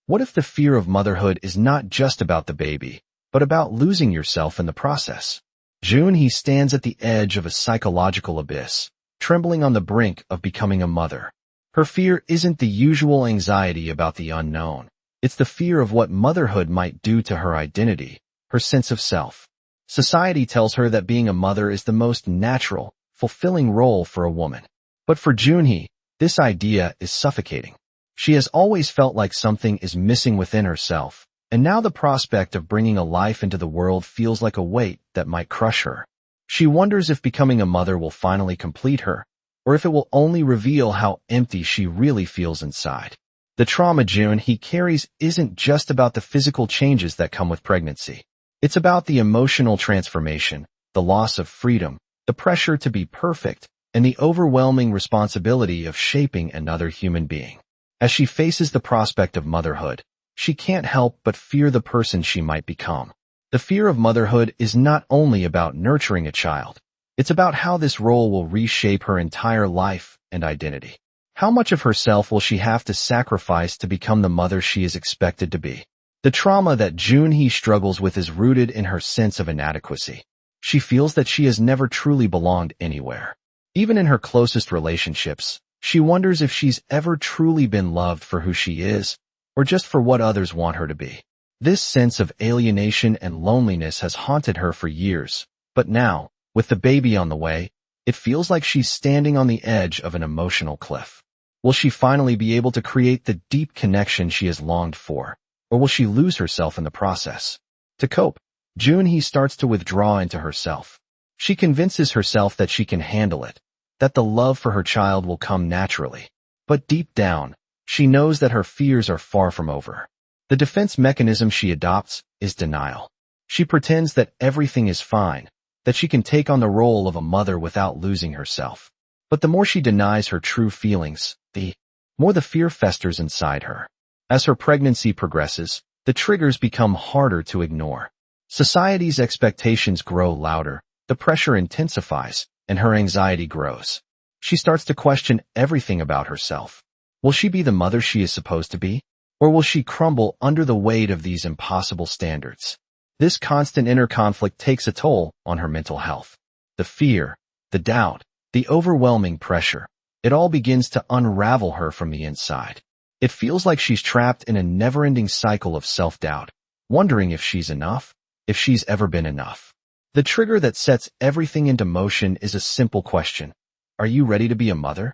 What if the fear of motherhood is not just about the baby, but about losing yourself in the process? June stands at the edge of a psychological abyss, trembling on the brink of becoming a mother. Her fear isn't the usual anxiety about the unknown. It's the fear of what motherhood might do to her identity, her sense of self. Society tells her that being a mother is the most natural, fulfilling role for a woman. But for June, this idea is suffocating. She has always felt like something is missing within herself, and now the prospect of bringing a life into the world feels like a weight that might crush her. She wonders if becoming a mother will finally complete her, or if it will only reveal how empty she really feels inside. The trauma June carries isn't just about the physical changes that come with pregnancy. It's about the emotional transformation, the loss of freedom, the pressure to be perfect, and the overwhelming responsibility of shaping another human being. As she faces the prospect of motherhood, she can't help but fear the person she might become. The fear of motherhood is not only about nurturing a child, it's about how this role will reshape her entire life and identity. How much of herself will she have to sacrifice to become the mother she is expected to be? The trauma that June struggles with is rooted in her sense of inadequacy. She feels that she has never truly belonged anywhere. Even in her closest relationships, she wonders if she's ever truly been loved for who she is, or just for what others want her to be. This sense of alienation and loneliness has haunted her for years, but now, with the baby on the way, it feels like she's standing on the edge of an emotional cliff. Will she finally be able to create the deep connection she has longed for, or will she lose herself in the process? To cope, June starts to withdraw into herself. She convinces herself that she can handle it, that the love for her child will come naturally. But deep down, she knows that her fears are far from over. The defense mechanism she adopts is denial. She pretends that everything is fine, that she can take on the role of a mother without losing herself. But the more she denies her true feelings, the more the fear festers inside her. As her pregnancy progresses, the triggers become harder to ignore. Society's expectations grow louder, the pressure intensifies, and her anxiety grows. She starts to question everything about herself. Will she be the mother she is supposed to be? Or will she crumble under the weight of these impossible standards? This constant inner conflict takes a toll on her mental health. The fear, the doubt, the overwhelming pressure, it all begins to unravel her from the inside. It feels like she's trapped in a never-ending cycle of self-doubt, wondering if she's enough, if she's ever been enough. The trigger that sets everything into motion is a simple question. Are you ready to be a mother?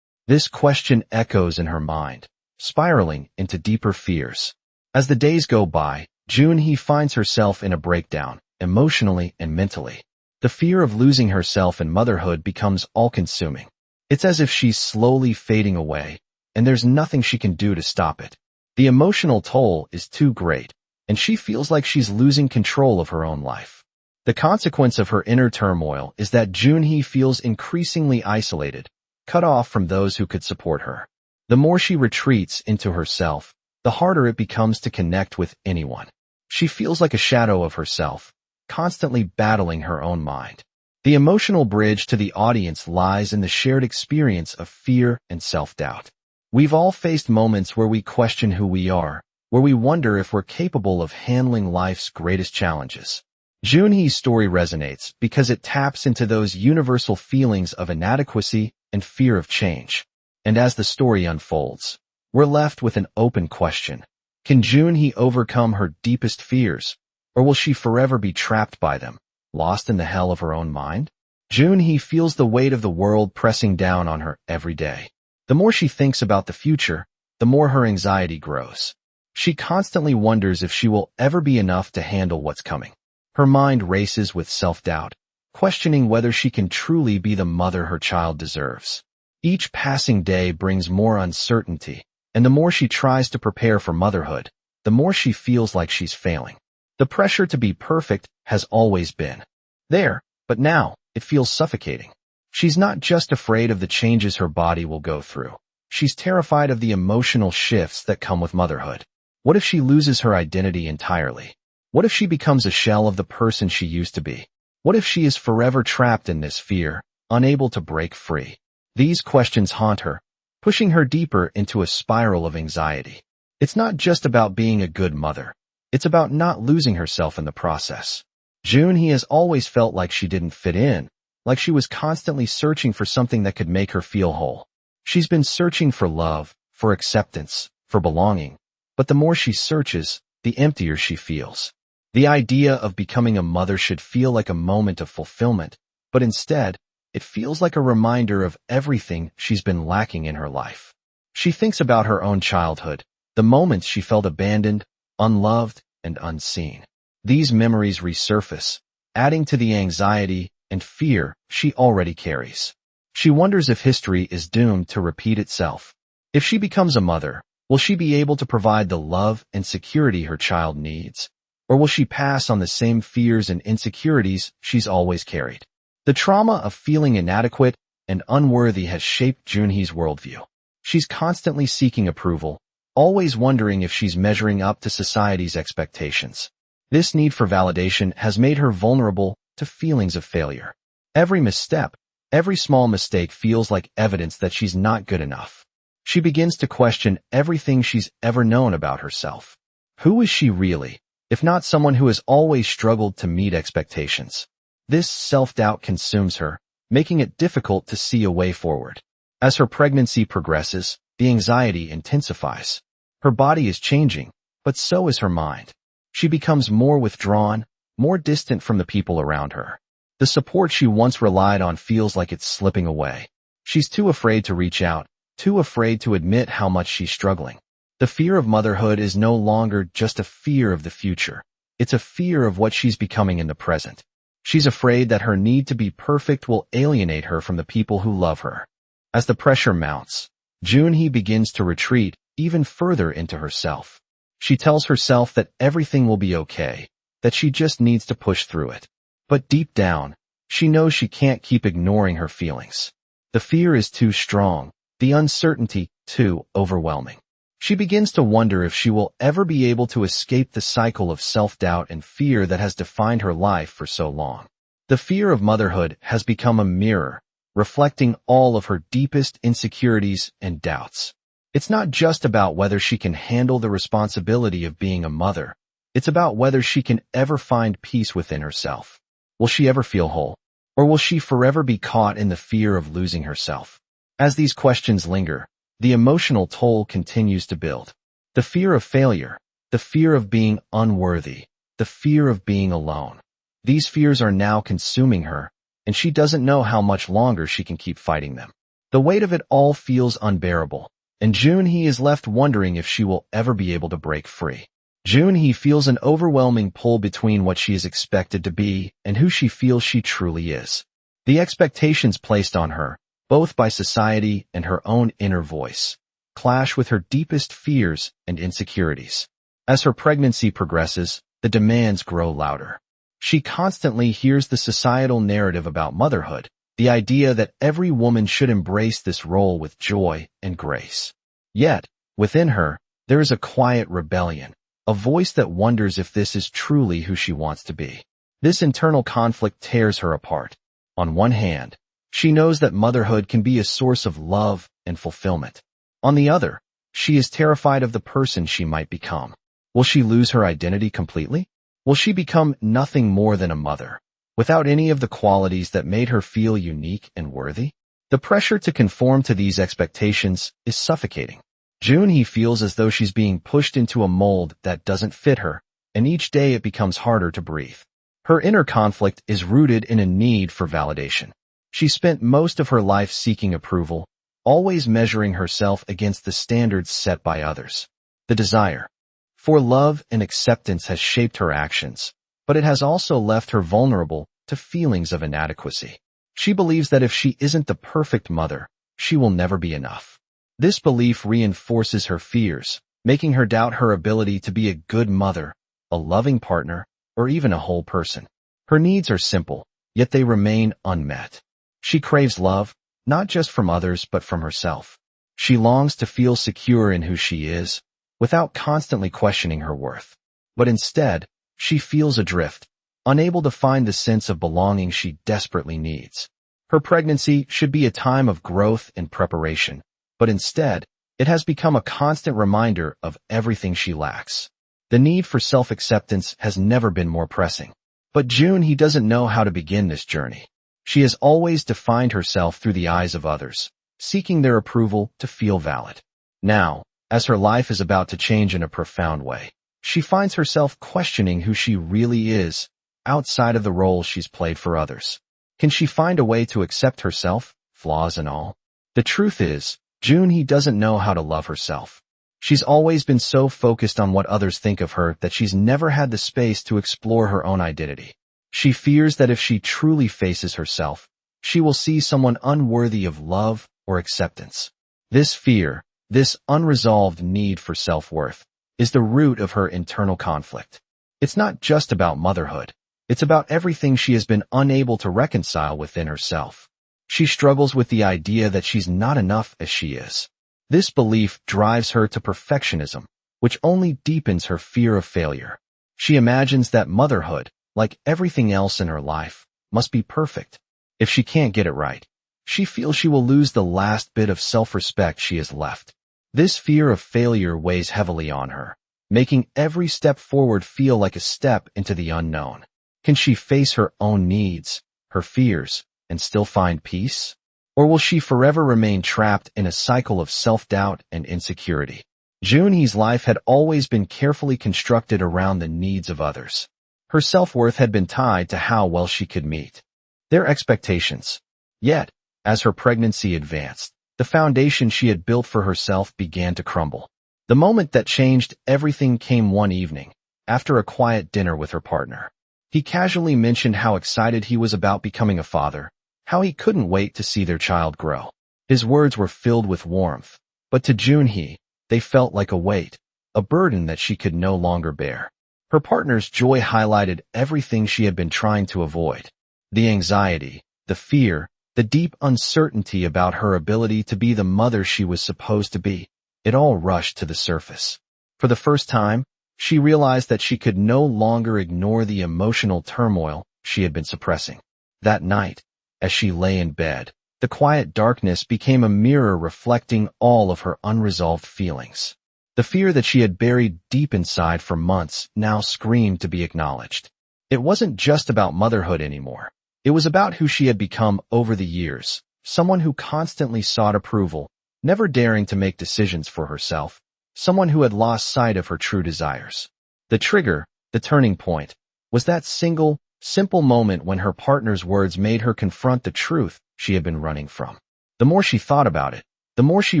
This question echoes in her mind, spiraling into deeper fears. As the days go by, June finds herself in a breakdown, emotionally and mentally. The fear of losing herself in motherhood becomes all-consuming. It's as if she's slowly fading away, and there's nothing she can do to stop it. The emotional toll is too great, and she feels like she's losing control of her own life. The consequence of her inner turmoil is that June feels increasingly isolated, cut off from those who could support her. The more she retreats into herself, the harder it becomes to connect with anyone. She feels like a shadow of herself, constantly battling her own mind. The emotional bridge to the audience lies in the shared experience of fear and self-doubt. We've all faced moments where we question who we are, where we wonder if we're capable of handling life's greatest challenges. June's story resonates because it taps into those universal feelings of inadequacy and fear of change. And as the story unfolds, we're left with an open question. Can June overcome her deepest fears, or will she forever be trapped by them, lost in the hell of her own mind? June feels the weight of the world pressing down on her every day. The more she thinks about the future, the more her anxiety grows. She constantly wonders if she will ever be enough to handle what's coming. Her mind races with self-doubt, questioning whether she can truly be the mother her child deserves. Each passing day brings more uncertainty, and the more she tries to prepare for motherhood, the more she feels like she's failing. The pressure to be perfect has always been there, but now it feels suffocating. She's not just afraid of the changes her body will go through. She's terrified of the emotional shifts that come with motherhood. What if she loses her identity entirely? What if she becomes a shell of the person she used to be? What if she is forever trapped in this fear, unable to break free? These questions haunt her, pushing her deeper into a spiral of anxiety. It's not just about being a good mother. It's about not losing herself in the process. June has always felt like she didn't fit in, like she was constantly searching for something that could make her feel whole. She's been searching for love, for acceptance, for belonging. But the more she searches, the emptier she feels. The idea of becoming a mother should feel like a moment of fulfillment, but instead, it feels like a reminder of everything she's been lacking in her life. She thinks about her own childhood, the moments she felt abandoned, unloved, and unseen. These memories resurface, adding to the anxiety and fear she already carries. She wonders if history is doomed to repeat itself. If she becomes a mother, will she be able to provide the love and security her child needs? Or will she pass on the same fears and insecurities she's always carried? The trauma of feeling inadequate and unworthy has shaped Junhee's worldview. She's constantly seeking approval, always wondering if she's measuring up to society's expectations. This need for validation has made her vulnerable to feelings of failure. Every misstep, every small mistake feels like evidence that she's not good enough. She begins to question everything she's ever known about herself. Who is she really, if not someone who has always struggled to meet expectations? This self-doubt consumes her, making it difficult to see a way forward. As her pregnancy progresses, the anxiety intensifies. Her body is changing, but so is her mind. She becomes more withdrawn, more distant from the people around her. The support she once relied on feels like it's slipping away. She's too afraid to reach out, too afraid to admit how much she's struggling. The fear of motherhood is no longer just a fear of the future. It's a fear of what she's becoming in the present. She's afraid that her need to be perfect will alienate her from the people who love her. As the pressure mounts, Junhee begins to retreat even further into herself. She tells herself that everything will be okay, that she just needs to push through it. But deep down, she knows she can't keep ignoring her feelings. The fear is too strong, the uncertainty too overwhelming. She begins to wonder if she will ever be able to escape the cycle of self-doubt and fear that has defined her life for so long. The fear of motherhood has become a mirror, reflecting all of her deepest insecurities and doubts. It's not just about whether she can handle the responsibility of being a mother. It's about whether she can ever find peace within herself. Will she ever feel whole? Or will she forever be caught in the fear of losing herself? As these questions linger, the emotional toll continues to build. The fear of failure, the fear of being unworthy, the fear of being alone. These fears are now consuming her, and she doesn't know how much longer she can keep fighting them. The weight of it all feels unbearable, and Junhee is left wondering if she will ever be able to break free. Junhee feels an overwhelming pull between what she is expected to be and who she feels she truly is. The expectations placed on her, both by society and her own inner voice, clash with her deepest fears and insecurities. As her pregnancy progresses, the demands grow louder. She constantly hears the societal narrative about motherhood, the idea that every woman should embrace this role with joy and grace. Yet, within her, there is a quiet rebellion, a voice that wonders if this is truly who she wants to be. This internal conflict tears her apart. On one hand, she knows that motherhood can be a source of love and fulfillment. On the other, she is terrified of the person she might become. Will she lose her identity completely? Will she become nothing more than a mother, without any of the qualities that made her feel unique and worthy? The pressure to conform to these expectations is suffocating. Junhee feels as though she's being pushed into a mold that doesn't fit her, and each day it becomes harder to breathe. Her inner conflict is rooted in a need for validation. She spent most of her life seeking approval, always measuring herself against the standards set by others. The desire for love and acceptance has shaped her actions, but it has also left her vulnerable to feelings of inadequacy. She believes that if she isn't the perfect mother, she will never be enough. This belief reinforces her fears, making her doubt her ability to be a good mother, a loving partner, or even a whole person. Her needs are simple, yet they remain unmet. She craves love, not just from others but from herself. She longs to feel secure in who she is, without constantly questioning her worth. But instead, she feels adrift, unable to find the sense of belonging she desperately needs. Her pregnancy should be a time of growth and preparation, but instead, It has become a constant reminder of everything she lacks. The need for self-acceptance has never been more pressing. But June, he doesn't know how to begin this journey. She has always defined herself through the eyes of others, seeking their approval to feel valid. Now, as her life is about to change in a profound way, she finds herself questioning who she really is, outside of the roles she's played for others. Can she find a way to accept herself, flaws and all? The truth is, June, he doesn't know how to love herself. She's always been so focused on what others think of her that she's never had the space to explore her own identity. She fears that if she truly faces herself, she will see someone unworthy of love or acceptance. This fear, this unresolved need for self-worth, is the root of her internal conflict. It's not just about motherhood. It's about everything she has been unable to reconcile within herself. She struggles with the idea that she's not enough as she is. This belief drives her to perfectionism, which only deepens her fear of failure. She imagines that motherhood, like everything else in her life, must be perfect. If she can't get it right, she feels she will lose the last bit of self-respect she has left. This fear of failure weighs heavily on her, making every step forward feel like a step into the unknown. Can she face her own needs, her fears, and still find peace? Or will she forever remain trapped in a cycle of self-doubt and insecurity? Junhee's life had always been carefully constructed around the needs of others. Her self-worth had been tied to how well she could meet their expectations. Yet, as her pregnancy advanced, the foundation she had built for herself began to crumble. The moment that changed everything came one evening, after a quiet dinner with her partner. He casually mentioned how excited he was about becoming a father, how he couldn't wait to see their child grow. His words were filled with warmth, but to Junhee, they felt like a weight, a burden that she could no longer bear. Her partner's joy highlighted everything she had been trying to avoid. The anxiety, the fear, the deep uncertainty about her ability to be the mother she was supposed to be. It all rushed to the surface. For the first time, she realized that she could no longer ignore the emotional turmoil she had been suppressing. That night, as she lay in bed, the quiet darkness became a mirror reflecting all of her unresolved feelings. The fear that she had buried deep inside for months now screamed to be acknowledged. It wasn't just about motherhood anymore. It was about who she had become over the years, someone who constantly sought approval, never daring to make decisions for herself, someone who had lost sight of her true desires. The trigger, the turning point, was that single, simple moment when her partner's words made her confront the truth she had been running from. The more she thought about it, the more she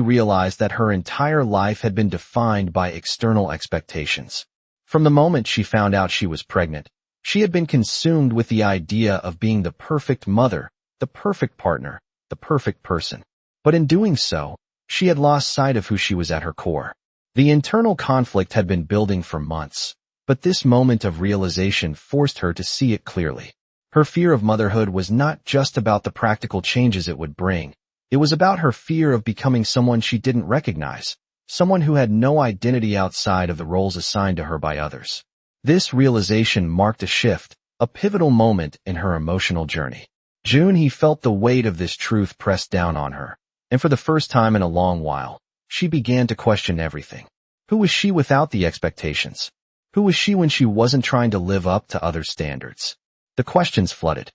realized that her entire life had been defined by external expectations. From the moment she found out she was pregnant, she had been consumed with the idea of being the perfect mother, the perfect partner, the perfect person. But in doing so, she had lost sight of who she was at her core. The internal conflict had been building for months, but this moment of realization forced her to see it clearly. Her fear of motherhood was not just about the practical changes it would bring. It was about her fear of becoming someone she didn't recognize, someone who had no identity outside of the roles assigned to her by others. This realization marked a shift, a pivotal moment in her emotional journey. Junhee felt the weight of this truth pressed down on her, and for the first time in a long while, she began to question everything. Who was she without the expectations? Who was she when she wasn't trying to live up to others' standards? The questions flooded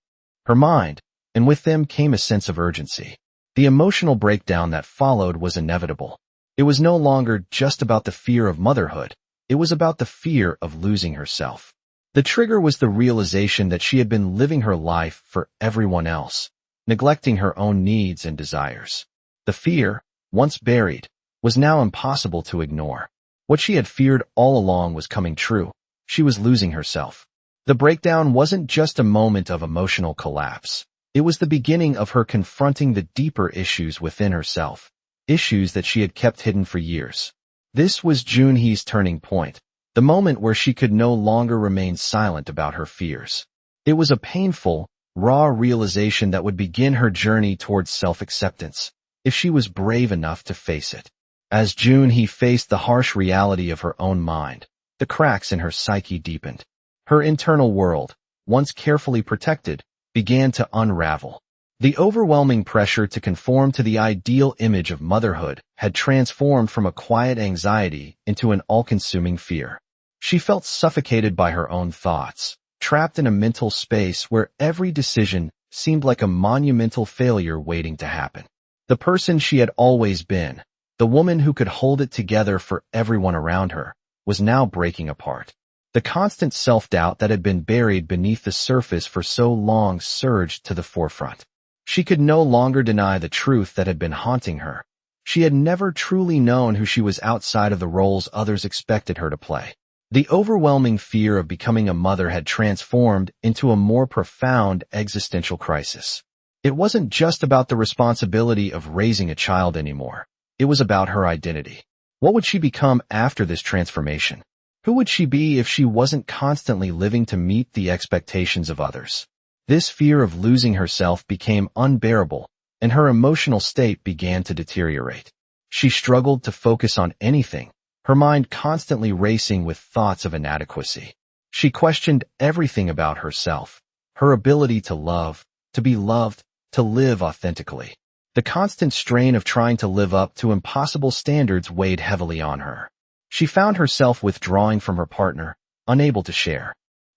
her mind, and with them came a sense of urgency. The emotional breakdown that followed was inevitable. It was no longer just about the fear of motherhood. It was about the fear of losing herself. The trigger was the realization that she had been living her life for everyone else, neglecting her own needs and desires. The fear, once buried, was now impossible to ignore. What she had feared all along was coming true. She was losing herself. The breakdown wasn't just a moment of emotional collapse. It was the beginning of her confronting the deeper issues within herself, issues that she had kept hidden for years. This was Junhee's turning point, the moment where she could no longer remain silent about her fears. It was a painful, raw realization that would begin her journey towards self-acceptance, if she was brave enough to face it. As Junhee faced the harsh reality of her own mind, the cracks in her psyche deepened. Her internal world, once carefully protected, began to unravel. The overwhelming pressure to conform to the ideal image of motherhood had transformed from a quiet anxiety into an all-consuming fear. She felt suffocated by her own thoughts, trapped in a mental space where every decision seemed like a monumental failure waiting to happen. The person she had always been, the woman who could hold it together for everyone around her, was now breaking apart. The constant self-doubt that had been buried beneath the surface for so long surged to the forefront. She could no longer deny the truth that had been haunting her. She had never truly known who she was outside of the roles others expected her to play. The overwhelming fear of becoming a mother had transformed into a more profound existential crisis. It wasn't just about the responsibility of raising a child anymore. It was about her identity. What would she become after this transformation? Who would she be if she wasn't constantly living to meet the expectations of others? This fear of losing herself became unbearable, and her emotional state began to deteriorate. She struggled to focus on anything, her mind constantly racing with thoughts of inadequacy. She questioned everything about herself, her ability to love, to be loved, to live authentically. The constant strain of trying to live up to impossible standards weighed heavily on her. She found herself withdrawing from her partner, unable to share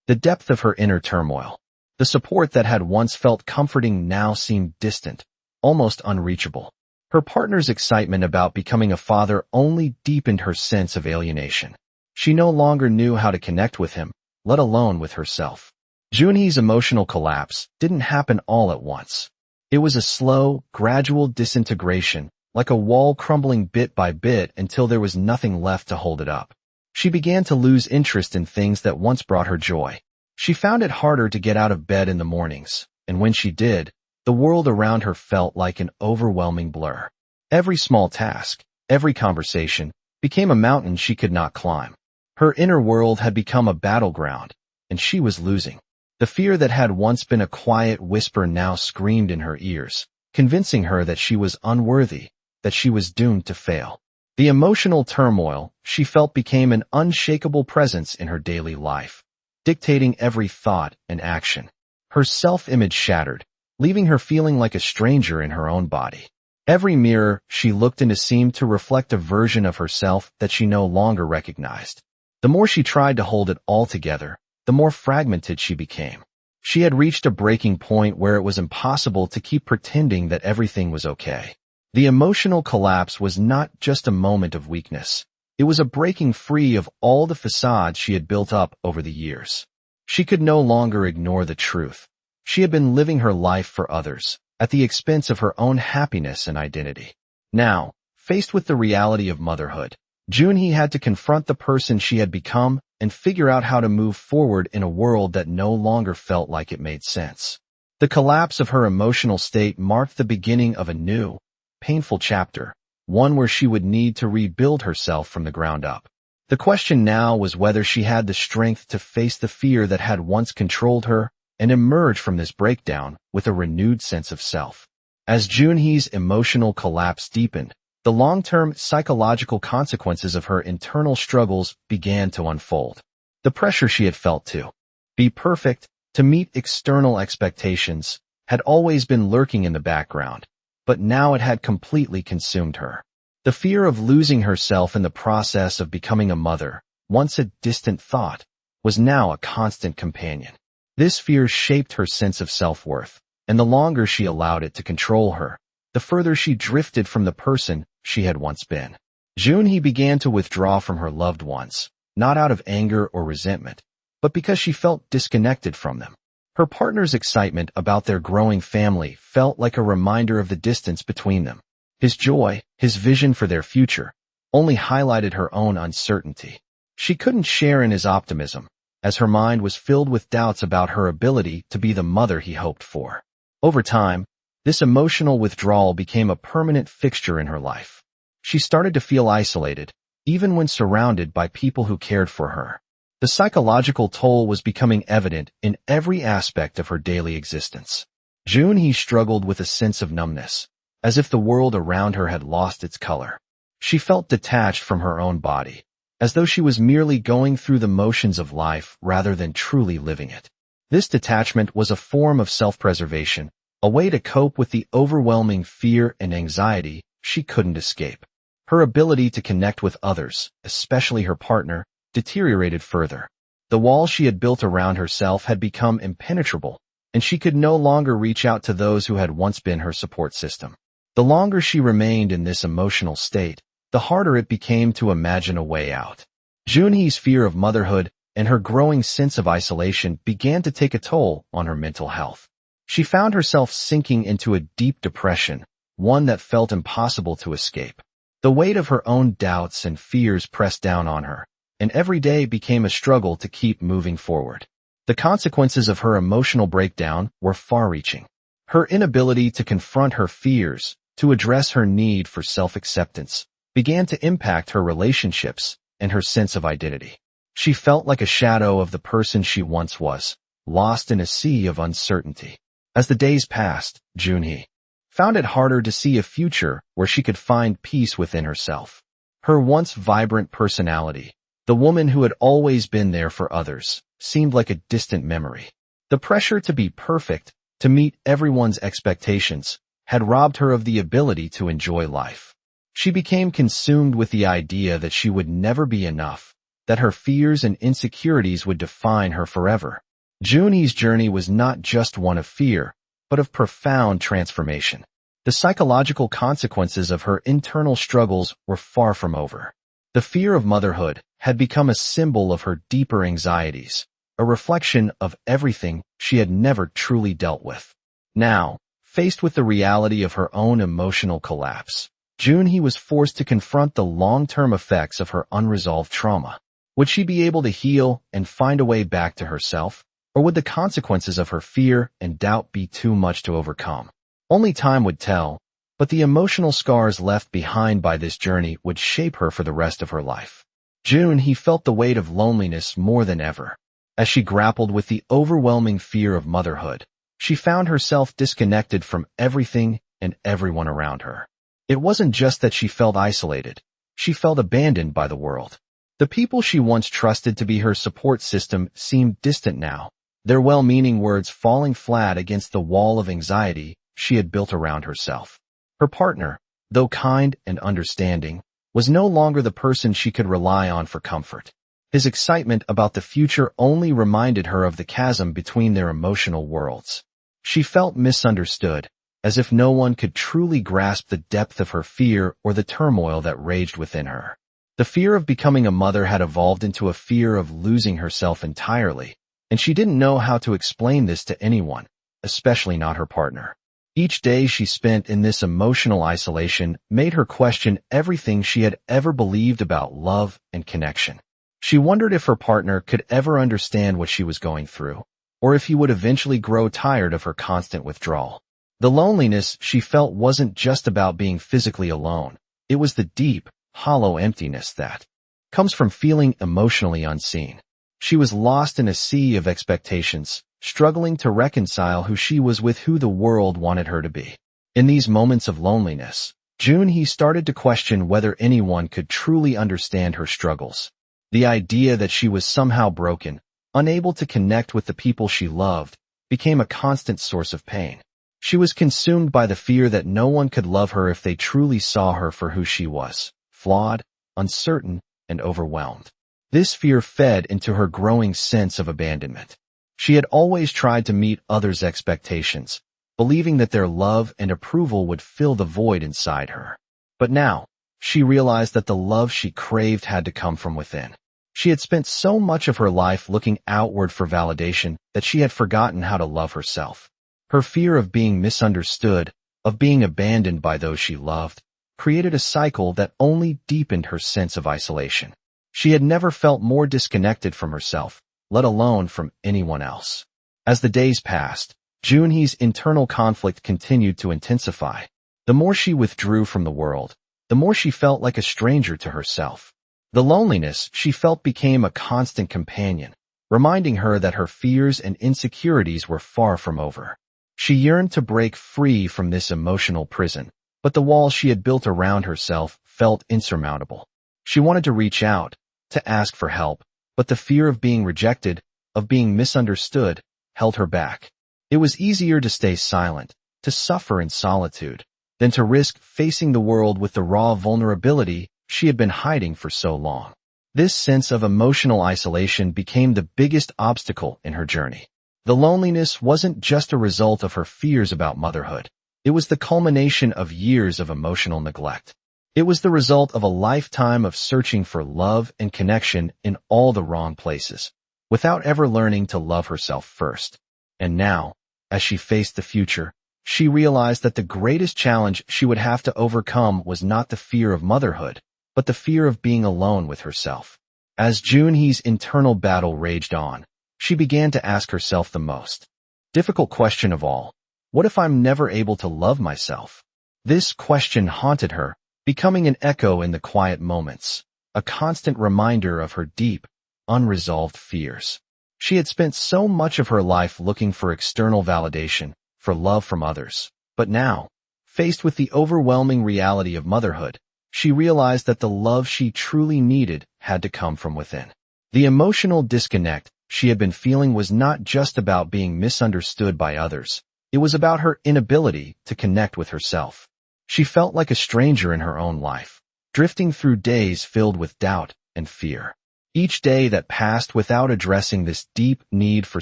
the depth of her inner turmoil. The support that had once felt comforting now seemed distant, almost unreachable. Her partner's excitement about becoming a father only deepened her sense of alienation. She no longer knew how to connect with him, let alone with herself. Junhee's emotional collapse didn't happen all at once. It was a slow, gradual disintegration, like a wall crumbling bit by bit until there was nothing left to hold it up. She began to lose interest in things that once brought her joy. She found it harder to get out of bed in the mornings, and when she did, the world around her felt like an overwhelming blur. Every small task, every conversation, became a mountain she could not climb. Her inner world had become a battleground, and she was losing. The fear that had once been a quiet whisper now screamed in her ears, convincing her that she was unworthy, that she was doomed to fail. The emotional turmoil she felt became an unshakable presence in her daily life, dictating every thought and action. Her self-image shattered, leaving her feeling like a stranger in her own body. Every mirror she looked into seemed to reflect a version of herself that she no longer recognized. The more she tried to hold it all together, the more fragmented she became. She had reached a breaking point where it was impossible to keep pretending that everything was okay. The emotional collapse was not just a moment of weakness. It was a breaking free of all the facades she had built up over the years. She could no longer ignore the truth. She had been living her life for others, at the expense of her own happiness and identity. Now, faced with the reality of motherhood, Junhee had to confront the person she had become and figure out how to move forward in a world that no longer felt like it made sense. The collapse of her emotional state marked the beginning of a new, painful chapter, one where she would need to rebuild herself from the ground up. The question now was whether she had the strength to face the fear that had once controlled her and emerge from this breakdown with a renewed sense of self. As Junhee's emotional collapse deepened, the long-term psychological consequences of her internal struggles began to unfold. The pressure she had felt to be perfect, to meet external expectations, had always been lurking in the background, but now it had completely consumed her. The fear of losing herself in the process of becoming a mother, once a distant thought, was now a constant companion. This fear shaped her sense of self-worth, and the longer she allowed it to control her, the further she drifted from the person she had once been. Junhee began to withdraw from her loved ones, not out of anger or resentment, but because she felt disconnected from them. Her partner's excitement about their growing family felt like a reminder of the distance between them. His joy, his vision for their future, only highlighted her own uncertainty. She couldn't share in his optimism, as her mind was filled with doubts about her ability to be the mother he hoped for. Over time, this emotional withdrawal became a permanent fixture in her life. She started to feel isolated, even when surrounded by people who cared for her. The psychological toll was becoming evident in every aspect of her daily existence. Junhee struggled with a sense of numbness, as if the world around her had lost its color. She felt detached from her own body, as though she was merely going through the motions of life rather than truly living it. This detachment was a form of self-preservation, a way to cope with the overwhelming fear and anxiety she couldn't escape. Her ability to connect with others, especially her partner, deteriorated further. The wall she had built around herself had become impenetrable, and she could no longer reach out to those who had once been her support system. The longer she remained in this emotional state, the harder it became to imagine a way out. Junhee's fear of motherhood and her growing sense of isolation began to take a toll on her mental health. She found herself sinking into a deep depression, one that felt impossible to escape. The weight of her own doubts and fears pressed down on her, and every day became a struggle to keep moving forward. The consequences of her emotional breakdown were far-reaching. Her inability to confront her fears, to address her need for self-acceptance, began to impact her relationships and her sense of identity. She felt like a shadow of the person she once was, lost in a sea of uncertainty. As the days passed, Junhee found it harder to see a future where she could find peace within herself. Her once vibrant personality, the woman who had always been there for others, seemed like a distant memory. The pressure to be perfect, to meet everyone's expectations, had robbed her of the ability to enjoy life. She became consumed with the idea that she would never be enough, that her fears and insecurities would define her forever. Junhee's journey was not just one of fear, but of profound transformation. The psychological consequences of her internal struggles were far from over. The fear of motherhood had become a symbol of her deeper anxieties, a reflection of everything she had never truly dealt with. Now, faced with the reality of her own emotional collapse, Junhee was forced to confront the long-term effects of her unresolved trauma. Would she be able to heal and find a way back to herself, or would the consequences of her fear and doubt be too much to overcome? Only time would tell, but the emotional scars left behind by this journey would shape her for the rest of her life. Junhee felt the weight of loneliness more than ever. As she grappled with the overwhelming fear of motherhood, she found herself disconnected from everything and everyone around her. It wasn't just that she felt isolated. She felt abandoned by the world. The people she once trusted to be her support system seemed distant now, their well-meaning words falling flat against the wall of anxiety she had built around herself. Her partner, though kind and understanding, was no longer the person she could rely on for comfort. His excitement about the future only reminded her of the chasm between their emotional worlds. She felt misunderstood, as if no one could truly grasp the depth of her fear or the turmoil that raged within her. The fear of becoming a mother had evolved into a fear of losing herself entirely, and she didn't know how to explain this to anyone, especially not her partner. Each day she spent in this emotional isolation made her question everything she had ever believed about love and connection. She wondered if her partner could ever understand what she was going through, or if he would eventually grow tired of her constant withdrawal. The loneliness she felt wasn't just about being physically alone. It was the deep, hollow emptiness that comes from feeling emotionally unseen. She was lost in a sea of expectations, struggling to reconcile who she was with who the world wanted her to be. In these moments of loneliness, Junhee started to question whether anyone could truly understand her struggles. The idea that she was somehow broken, unable to connect with the people she loved, became a constant source of pain. She was consumed by the fear that no one could love her if they truly saw her for who she was, flawed, uncertain, and overwhelmed. This fear fed into her growing sense of abandonment. She had always tried to meet others' expectations, believing that their love and approval would fill the void inside her. But now, she realized that the love she craved had to come from within. She had spent so much of her life looking outward for validation that she had forgotten how to love herself. Her fear of being misunderstood, of being abandoned by those she loved, created a cycle that only deepened her sense of isolation. She had never felt more disconnected from herself, let alone from anyone else. As the days passed, Junhee's internal conflict continued to intensify. The more she withdrew from the world, the more she felt like a stranger to herself. The loneliness she felt became a constant companion, reminding her that her fears and insecurities were far from over. She yearned to break free from this emotional prison, but the walls she had built around herself felt insurmountable. She wanted to reach out, to ask for help, but the fear of being rejected, of being misunderstood, held her back. It was easier to stay silent, to suffer in solitude, than to risk facing the world with the raw vulnerability she had been hiding for so long. This sense of emotional isolation became the biggest obstacle in her journey. The loneliness wasn't just a result of her fears about motherhood. It was the culmination of years of emotional neglect. It was the result of a lifetime of searching for love and connection in all the wrong places, without ever learning to love herself first. And now, as she faced the future, she realized that the greatest challenge she would have to overcome was not the fear of motherhood, but the fear of being alone with herself. As Junhee's internal battle raged on, she began to ask herself the most difficult question of all. What if I'm never able to love myself? This question haunted her, becoming an echo in the quiet moments, a constant reminder of her deep, unresolved fears. She had spent so much of her life looking for external validation, for love from others. But now, faced with the overwhelming reality of motherhood, she realized that the love she truly needed had to come from within. The emotional disconnect she had been feeling was not just about being misunderstood by others. It was about her inability to connect with herself. She felt like a stranger in her own life, drifting through days filled with doubt and fear. Each day that passed without addressing this deep need for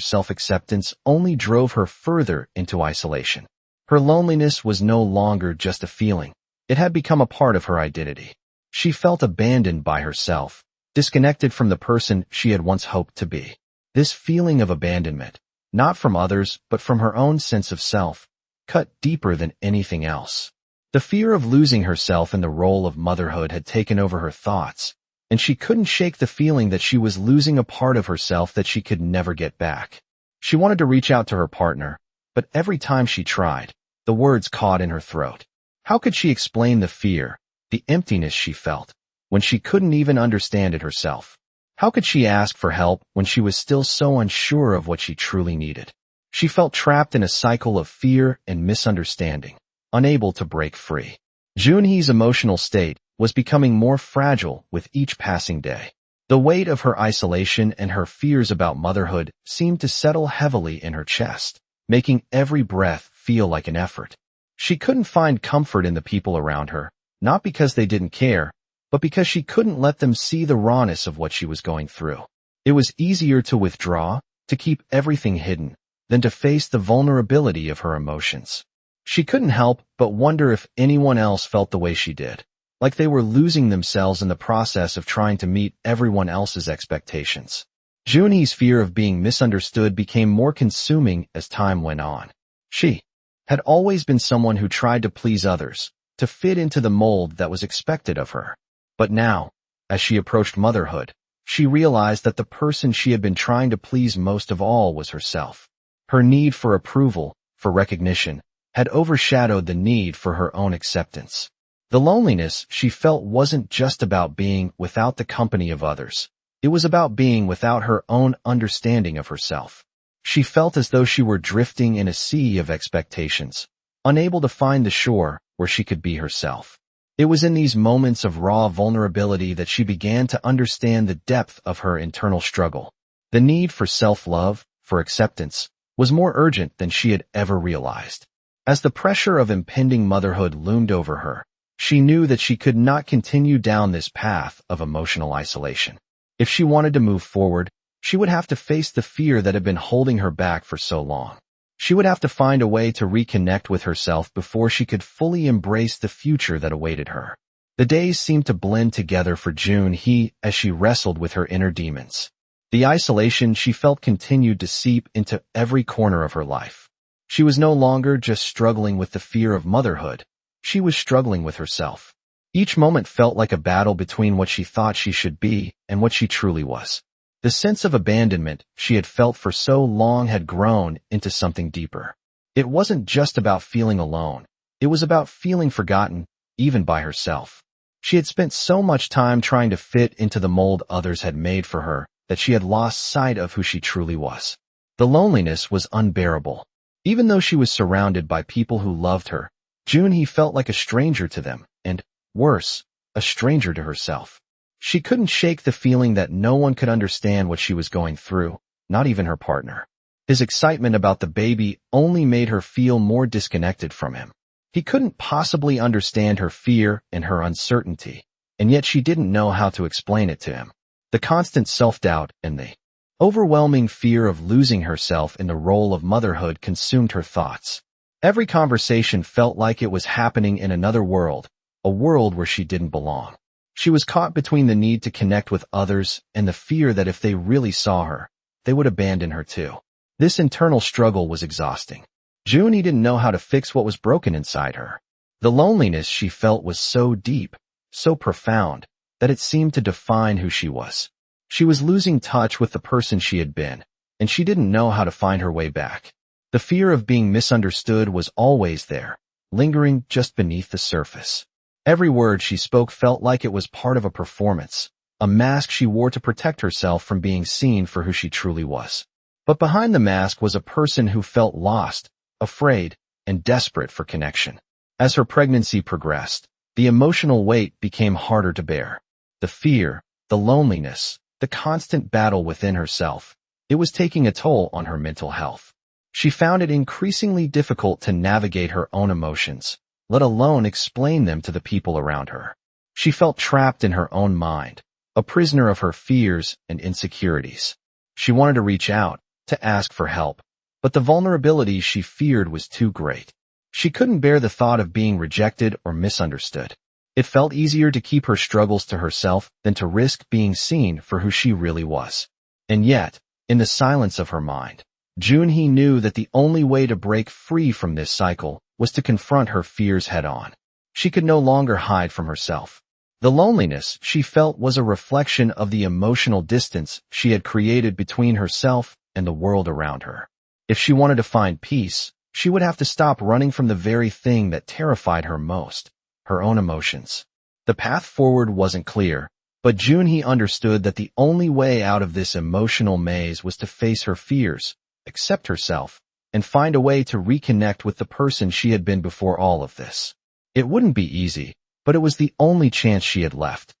self-acceptance only drove her further into isolation. Her loneliness was no longer just a feeling. It had become a part of her identity. She felt abandoned by herself, disconnected from the person she had once hoped to be. This feeling of abandonment, not from others but from her own sense of self, cut deeper than anything else. The fear of losing herself in the role of motherhood had taken over her thoughts, and she couldn't shake the feeling that she was losing a part of herself that she could never get back. She wanted to reach out to her partner, but every time she tried, the words caught in her throat. How could she explain the fear, the emptiness she felt, when she couldn't even understand it herself? How could she ask for help when she was still so unsure of what she truly needed? She felt trapped in a cycle of fear and misunderstanding, unable to break free. Junhee's emotional state was becoming more fragile with each passing day. The weight of her isolation and her fears about motherhood seemed to settle heavily in her chest, making every breath feel like an effort. She couldn't find comfort in the people around her, not because they didn't care, but because she couldn't let them see the rawness of what she was going through. It was easier to withdraw, to keep everything hidden, than to face the vulnerability of her emotions. She couldn't help but wonder if anyone else felt the way she did, like they were losing themselves in the process of trying to meet everyone else's expectations. Junhee's fear of being misunderstood became more consuming as time went on. She had always been someone who tried to please others, to fit into the mold that was expected of her. But now, as she approached motherhood, she realized that the person she had been trying to please most of all was herself. Her need for approval, for recognition, had overshadowed the need for her own acceptance. The loneliness she felt wasn't just about being without the company of others. It was about being without her own understanding of herself. She felt as though she were drifting in a sea of expectations, unable to find the shore where she could be herself. It was in these moments of raw vulnerability that she began to understand the depth of her internal struggle. The need for self-love, for acceptance, was more urgent than she had ever realized. As the pressure of impending motherhood loomed over her, she knew that she could not continue down this path of emotional isolation. If she wanted to move forward, she would have to face the fear that had been holding her back for so long. She would have to find a way to reconnect with herself before she could fully embrace the future that awaited her. The days seemed to blend together for Junhee as she wrestled with her inner demons. The isolation she felt continued to seep into every corner of her life. She was no longer just struggling with the fear of motherhood. She was struggling with herself. Each moment felt like a battle between what she thought she should be and what she truly was. The sense of abandonment she had felt for so long had grown into something deeper. It wasn't just about feeling alone. It was about feeling forgotten, even by herself. She had spent so much time trying to fit into the mold others had made for her that she had lost sight of who she truly was. The loneliness was unbearable. Even though she was surrounded by people who loved her, Junhee felt like a stranger to them, and, worse, a stranger to herself. She couldn't shake the feeling that no one could understand what she was going through, not even her partner. His excitement about the baby only made her feel more disconnected from him. He couldn't possibly understand her fear and her uncertainty, and yet she didn't know how to explain it to him. The constant self-doubt and the overwhelming fear of losing herself in the role of motherhood consumed her thoughts. Every conversation felt like it was happening in another world, a world where she didn't belong. She was caught between the need to connect with others and the fear that if they really saw her, they would abandon her too. This internal struggle was exhausting. June didn't know how to fix what was broken inside her. The loneliness she felt was so deep, so profound, that it seemed to define who she was. She was losing touch with the person she had been, and she didn't know how to find her way back. The fear of being misunderstood was always there, lingering just beneath the surface. Every word she spoke felt like it was part of a performance, a mask she wore to protect herself from being seen for who she truly was. But behind the mask was a person who felt lost, afraid, and desperate for connection. As her pregnancy progressed, the emotional weight became harder to bear. The fear, the loneliness, the constant battle within herself, it was taking a toll on her mental health. She found it increasingly difficult to navigate her own emotions, let alone explain them to the people around her. She felt trapped in her own mind, a prisoner of her fears and insecurities. She wanted to reach out, to ask for help, but the vulnerability she feared was too great. She couldn't bear the thought of being rejected or misunderstood. It felt easier to keep her struggles to herself than to risk being seen for who she really was. And yet, in the silence of her mind, June knew that the only way to break free from this cycle was to confront her fears head-on. She could no longer hide from herself. The loneliness she felt was a reflection of the emotional distance she had created between herself and the world around her. If she wanted to find peace, she would have to stop running from the very thing that terrified her most, her own emotions. The path forward wasn't clear, but June understood that the only way out of this emotional maze was to face her fears, accept herself, and find a way to reconnect with the person she had been before all of this. It wouldn't be easy, but it was the only chance she had left.